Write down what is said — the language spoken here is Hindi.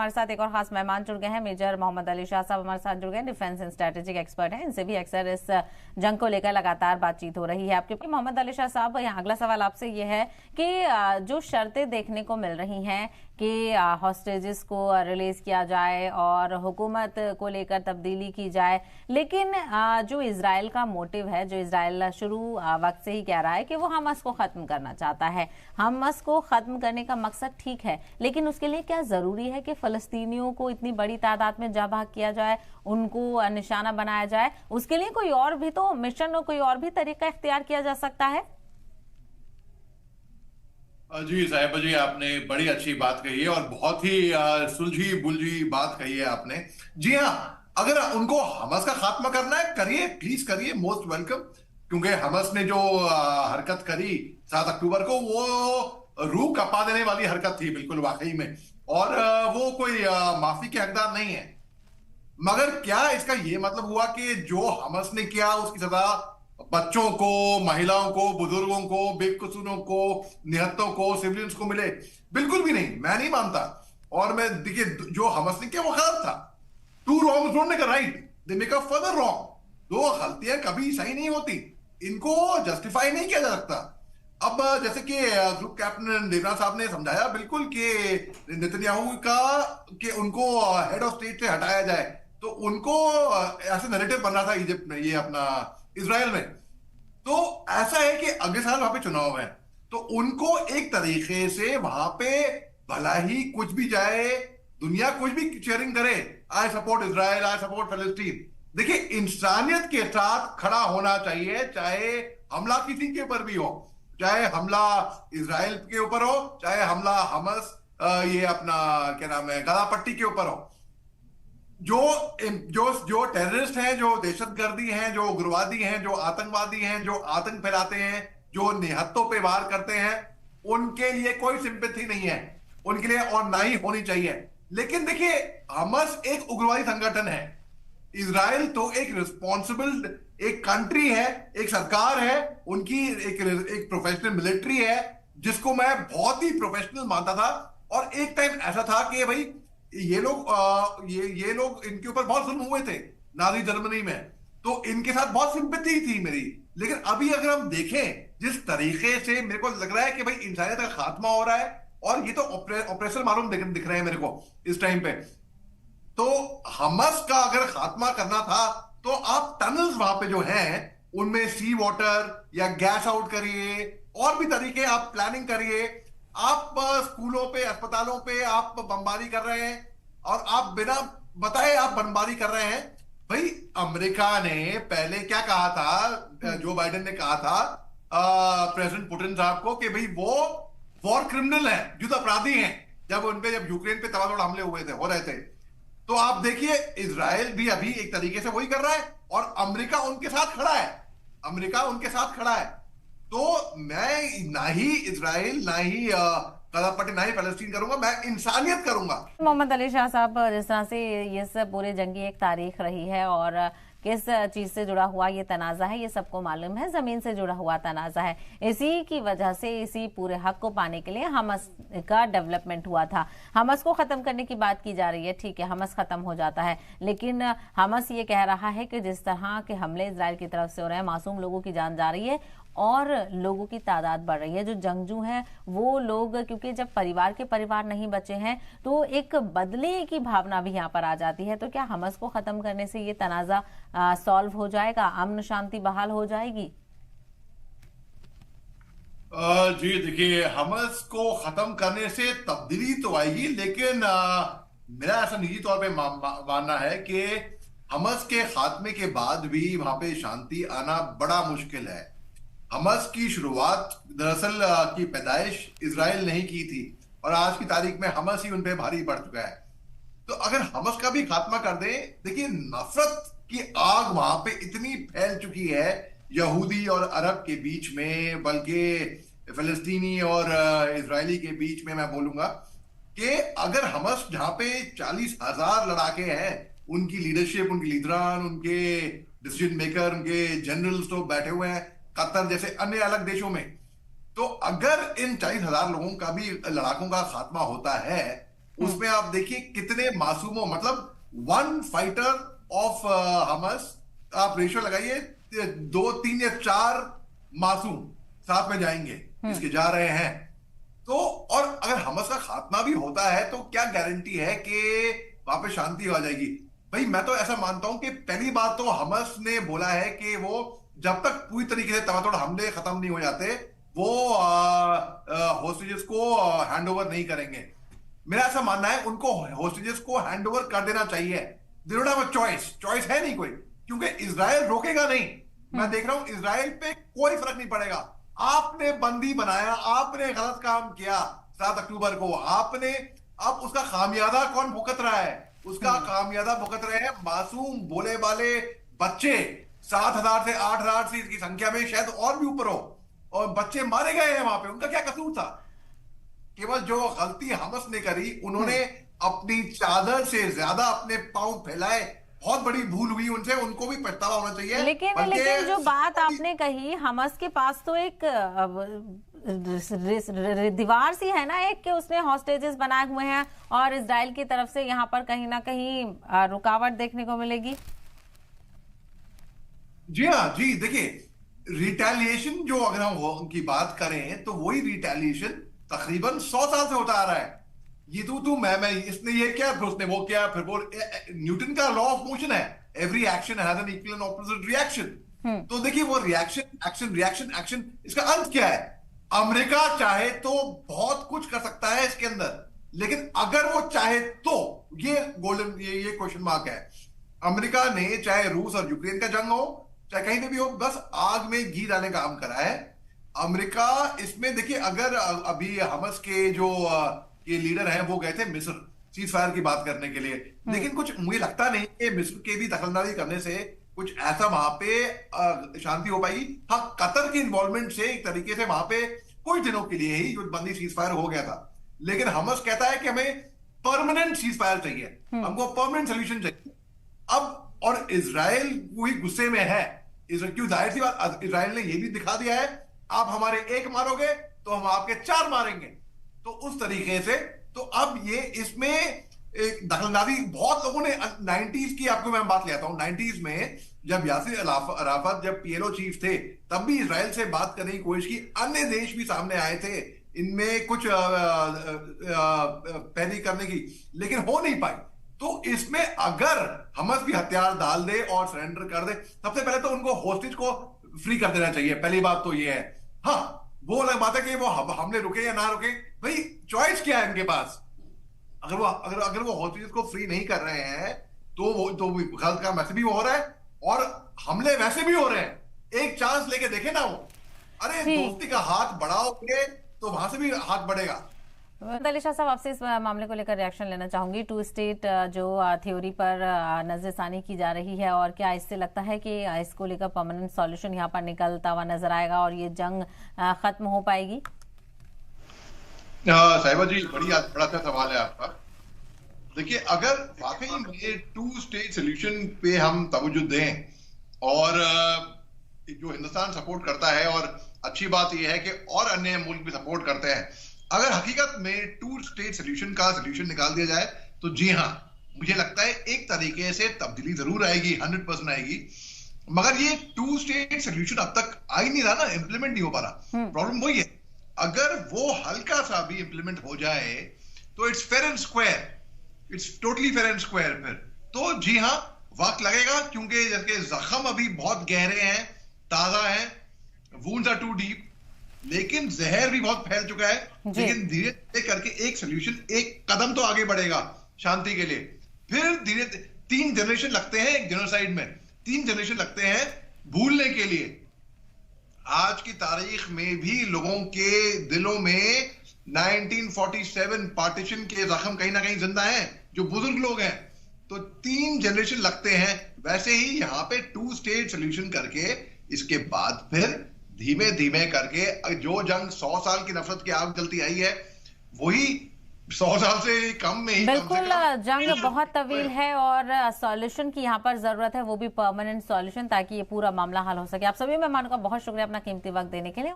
हमारे साथ एक और खास मेहमान जुड़ गए हैं। मेजर मोहम्मद अली शाह साहब हमारे साथ जुड़ गए हैं, डिफेंस एंड स्ट्रेटेजिक एक्सपर्ट हैं। इनसे भी अक्सर इस जंग को लेकर लगातार बातचीत हो रही है। आपके मोहम्मद अली शाह साहब, यहाँ अगला सवाल आपसे ये है कि जो शर्तें देखने को मिल रही हैं कि हॉस्टेजेस को रिलीज किया जाए और हुकूमत को लेकर तब्दीली की जाए, लेकिन जो इजराइल का मोटिव है, जो इजराइल शुरू वक्त से ही कह रहा है कि वो हमास को खत्म करना चाहता है। हमास को खत्म करने का मकसद ठीक है, लेकिन उसके लिए क्या जरूरी है कि फलस्तीनियों को इतनी बड़ी तादाद में जहाँ किया जाए, उनको निशाना बनाया जाए? उसके लिए कोई और भी तो मिशन और कोई और भी तरीका इख्तियार किया जा सकता है। जी साहिबा जी, आपने बड़ी अच्छी बात कही है और बहुत ही सुलझी बुलझी बात कही है आपने। जी हाँ, अगर उनको हमास का खात्मा करना है, करिए, प्लीज करिए, मोस्ट वेलकम। क्योंकि हमास ने जो हरकत करी 7 अक्टूबर को, वो रूह कपा देने वाली हरकत थी, बिल्कुल वाकई में। और वो कोई माफी के हकदार नहीं है। मगर क्या इसका ये मतलब हुआ कि जो हमास ने किया उसकी सजा बच्चों को, महिलाओं को, बुजुर्गों को, बेकसूरों को, निहत्तों को, सिविलियंस को मिले? बिल्कुल भी नहीं, मैं नहीं मानता। और मैं देखिए, जो हमास ने किया वो गलत था। Two wrong don't make a right, they make a further wrong. दो गलतियां कभी सही नहीं होती, इनको जस्टिफाई नहीं किया जा सकता। अब जैसे कि ग्रुप कैप्टन देवनाथ साहब ने समझाया बिल्कुल कि नेतन्याहू का कि उनको हेड ऑफ स्टेट से हटाया जाए, तो उनको ऐसे नैरेटिव बन रहा था इजिप्ट में, ये अपना इजराइल में। तो ऐसा है कि अगले साल वहां पे चुनाव है, तो उनको एक तरीके से वहां पे भला ही कुछ भी जाए, दुनिया कुछ भी चेयरिंग करे, I support Israel, I support फलस्तीन। देखिए, इंसानियत के साथ खड़ा होना चाहिए, चाहे हमला किसी के ऊपर भी हो, चाहे हमला इजराइल के ऊपर हो, चाहे हमला हमास ये अपना क्या नाम है, गला पट्टी के ऊपर हो। जो जो जो टेररिस्ट हैं, जो दहशतगर्दी हैं, जो उग्रवादी हैं, जो आतंकवादी हैं, जो आतंक फैलाते हैं, जो निहत्तों पे वार करते हैं, उनके लिए कोई सिंपैथी नहीं है उनके लिए, और ना ही होनी चाहिए। लेकिन देखिए, हमास एक उग्रवादी संगठन है, इजराइल तो एक रिस्पॉन्सिबल एक कंट्री है, एक सरकार है, उनकी एक प्रोफेशनल मिलिट्री है, जिसको मैं बहुत ही प्रोफेशनल मानता था। और एक टाइम ऐसा था कि भाई ये लोग ये लोग इनके ऊपर बहुत जुल्म हुए थे नाजी जर्मनी में, तो इनके साथ बहुत सिंपैथी थी मेरी। लेकिन अभी अगर हम देखें जिस तरीके से, मेरे को लग रहा है कि भाई इंसानियत का खात्मा हो रहा है, और ये तो ऑपरेशन मालूम दिख रहे हैं मेरे को इस टाइम पे। तो हमास का अगर खात्मा करना था, तो आप टनल्स वहां पे जो हैं उनमें सी वाटर या गैस आउट करिए, और भी तरीके आप प्लानिंग करिए। आप स्कूलों पे, अस्पतालों पे आप बमबारी कर रहे हैं, और आप बिना बताए आप बमबारी कर रहे हैं। भाई, अमेरिका ने पहले क्या कहा था, जो बाइडेन ने कहा था प्रेसिडेंट पुतिन साहब को, कि भाई वो वॉर क्रिमिनल है, युद्ध अपराधी हैं, जब यूक्रेन पे तबादला हमले हो रहे थे। तो आप देखिए, इजराइल भी अभी एक तरीके से वही कर रहा है, और अमेरिका उनके साथ खड़ा है, अमेरिका उनके साथ खड़ा है। तो मैं ना ही इजराइल, ना ही कलापट्टी, ना ही फलस्तीन करूंगा, मैं इंसानियत करूंगा। मोहम्मद अली शाह साहब, जिस तरह से ये सब पूरे जंगी एक तारीख रही है और किस चीज से जुड़ा हुआ ये तनाजा है, ये सबको मालूम है, जमीन से जुड़ा हुआ तनाजा है। इसी की वजह से, इसी पूरे हक को पाने के लिए हमास का डेवलपमेंट हुआ था। हमास को खत्म करने की बात की जा रही है, ठीक है, हमास खत्म हो जाता है, लेकिन हमास ये कह रहा है कि जिस तरह के हमले इजराइल की तरफ से हो रहे हैं, मासूम लोगों की जान जा रही है और लोगों की तादाद बढ़ रही है। जो जंगजू हैं वो लोग, क्योंकि जब परिवार के परिवार नहीं बचे हैं, तो एक बदले की भावना भी यहाँ पर आ जाती है। तो क्या हमास को खत्म करने से ये तनाजा सॉल्व हो जाएगा, अमन शांति बहाल हो जाएगी? जी देखिए, हमास को खत्म करने से तब्दीली तो आएगी, लेकिन मेरा ऐसा निजी तौर पे मानना है कि हमास के खात्मे के बाद भी वहां पे शांति आना बड़ा मुश्किल है। हमास की शुरुआत दरअसल की पैदाइश इजराइल नहीं की थी, और आज की तारीख में हमास ही उन पे भारी पड़ चुका है। तो अगर हमास का भी खात्मा कर दें, देखिए, नफरत की आग वहां पे इतनी फैल चुकी है यहूदी और अरब के बीच में, बल्कि फिलिस्तीनी और इजरायली के बीच में, मैं बोलूंगा कि अगर हमास जहां पे 40,000 लड़ाके हैं, उनकी लीडरशिप, उनके लीडरान, उनके डिसीजन मेकर, उनके जनरल्स तो बैठे हुए हैं कतर जैसे अन्य अलग देशों में, तो अगर इन 40,000 लोगों का भी, लड़ाकों का खात्मा होता है, उसमें आप देखिए कितने मासूमों, मतलब वन फाइटर ऑफ हमस, आप रेशियो लगाइए 2, 3 या 4 मासूम साथ में जाएंगे इसके जा रहे हैं। तो और अगर हमस का खात्मा भी होता है तो क्या गारंटी है कि वहां पे शांति हो जाएगी? भाई मैं तो ऐसा मानता हूं कि पहली बात तो हमस ने बोला है कि वो जब तक पूरी तरीके से तबादुल हमले खत्म नहीं हो जाते वो होस्टेजेस को हैंड ओवर नहीं करेंगे। मेरा ऐसा मानना है उनको होस्टेजेस को हैंड ओवर कर देना चाहिए। They don't have a choice है नहीं कोई, क्योंकि इजराइल रोकेगा नहीं। मैं देख रहा हूं इजराइल पे कोई फर्क नहीं पड़ेगा। आपने बंदी बनाया, आपने गलत काम किया 7 अक्टूबर को, आपने अब उसका खामियाजा कौन भुगत रहा है? उसका खामियाजा भुगत रहे हैं मासूम भोले वाले बच्चे। 7,000 से 8,000 से इसकी संख्या में शायद और भी ऊपर हो, और बच्चे मारे गए हैं वहां पे। उनका क्या कसूर था? केवल जो गलती हमस ने करी, उन्होंने अपनी चादर से ज्यादा अपने पांव फैलाए। बहुत बड़ी भूल हुई उनसे, उनको भी पछतावा होना चाहिए। लेकिन जो बात आपने कही, हमस के पास तो एक दीवार सी है ना एक, कि उसने हॉस्टेजेस बनाए हुए हैं और इजराइल की तरफ से यहाँ पर कहीं ना कहीं रुकावट देखने को मिलेगी। जी हाँ, जी देखिए, रिटेलिएशन जो अगर हम उनकी बात करें तो वही रिटेलिएशन तकरीबन 100 साल से होता आ रहा है। ये तू मैं इसने ये किया फिर उसने वो किया, फिर वो न्यूटन का लॉ ऑफ मोशन है, every action has an equal and opposite reaction. तो देखिए वो रिएक्शन एक्शन रिएक्शन एक्शन, इसका अंत क्या है? अमेरिका चाहे तो बहुत कुछ कर सकता है इसके अंदर, लेकिन अगर वो चाहे तो ये गोल्डन ये क्वेश्चन मार्क है। अमेरिका ने चाहे रूस और यूक्रेन का जंग हो, चाहे कहीं पे भी हो, बस आग में घी डालने का काम करा है अमेरिका। इसमें देखिए, अगर अभी हमस के जो ये लीडर हैं वो गए थे मिस्र सीज फायर की बात करने के लिए, लेकिन कुछ मुझे लगता नहीं कि मिस्र के भी दखलंदाजी करने से कुछ ऐसा वहां पे शांति हो पाएगी। हाँ, कतर की इन्वॉल्वमेंट से एक तरीके से वहां पे कुछ दिनों के लिए ही जो बंदी सीज फायर हो गया था, लेकिन हमस कहता है कि हमें परमानेंट सीज फायर चाहिए, हमको परमानेंट सोल्यूशन चाहिए। अब और इजराइल कोई गुस्से में है, क्यों? जाहिर सी बात, इजराइल ने यह भी दिखा दिया है, आप हमारे एक मारोगे तो हम आपके 4 मारेंगे। तो उस तरीके से तो अब ये इसमें एक दखलंदाजी बहुत लोगों ने 90s की, आपको मैं बात ले आता हूं, 90s में जब यासिर अराफत जब पीएलओ चीफ थे, तब भी इजराइल से बात करने की कोशिश की। अन्य देश भी सामने आए थे इनमें कुछ पैरवी करने की, लेकिन हो नहीं पाई। तो इसमें अगर हमस भी हथियार डाल दे और सरेंडर कर दे, सबसे पहले तो उनको होस्टेज को फ्री कर देना चाहिए। पहली बात तो ये है। हाँ, वो अलग बात है कि वो हमले रुके या ना रुके, भाई चॉइस क्या है उनके पास? अगर वो होस्टेज को फ्री नहीं कर रहे हैं तो वो तो गलत काम वैसे भी हो रहा है और हमले वैसे भी हो रहे हैं। एक चांस लेके देखे ना वो, अरे दोस्ती का हाथ बढ़ाओगे तो वहां से भी हाथ बढ़ेगा। दलिशा साहब, आपसे इस मामले को लेकर रिएक्शन लेना चाहूंगी। 2 स्टेट जो थ्योरी पर नजरसानी की जा रही है, और क्या इससे लगता है कि इसको लेकर परमानेंट सॉल्यूशन यहाँ पर निकलता हुआ नजर आएगा और ये जंग खत्म हो पाएगी? साहिबा जी, बड़ा अच्छा सवाल है आपका। देखिए, अगर वाकई में 2 स्टेट सोल्यूशन पे हम तवज्जो दें, और जो हिंदुस्तान सपोर्ट करता है, और अच्छी बात यह है कि और अन्य मुल्क भी सपोर्ट करते हैं, अगर हकीकत में 2 स्टेट सोल्यूशन का सोल्यूशन निकाल दिया जाए तो जी हाँ, मुझे लगता है एक तरीके से तब्दीली जरूर आएगी, 100% आएगी। मगर ये 2 स्टेट सोल्यूशन अब तक आ ही नहीं रहा ना, इंप्लीमेंट नहीं हो पा रहा। प्रॉब्लम वही है। अगर वो हल्का सा भी इंप्लीमेंट हो जाए तो it's fair and square, it's totally fair and square. फिर तो जी हाँ, वक्त लगेगा, क्योंकि जैसे जख्म अभी बहुत गहरे हैं, ताजा हैं, वुंड्स आर टू डीप, लेकिन जहर भी बहुत फैल चुका है। लेकिन धीरे धीरे करके एक सोल्यूशन, एक कदम तो आगे बढ़ेगा शांति के लिए। फिर धीरे 3 जनरेशन लगते हैं एक जेनोसाइड में, 3 जनरेशन लगते हैं भूलने के लिए। आज की तारीख में भी लोगों के दिलों में 1947 पार्टीशन के जख्म कहीं ना कहीं जिंदा हैं, जो बुजुर्ग लोग हैं। तो 3 जनरेशन लगते हैं। वैसे ही यहाँ पे 2 स्टेट सोल्यूशन करके इसके बाद फिर धीमे धीमे करके जो जंग 100 साल की नफरत की आग जलती आई है, वही 100 साल से कम में ही, बिल्कुल जंग बहुत तवील है और सॉल्यूशन की यहाँ पर जरूरत है, वो भी परमानेंट सॉल्यूशन, ताकि ये पूरा मामला हल हो सके। आप सभी मेहमानों का बहुत शुक्रिया अपना कीमती वक्त देने के लिए।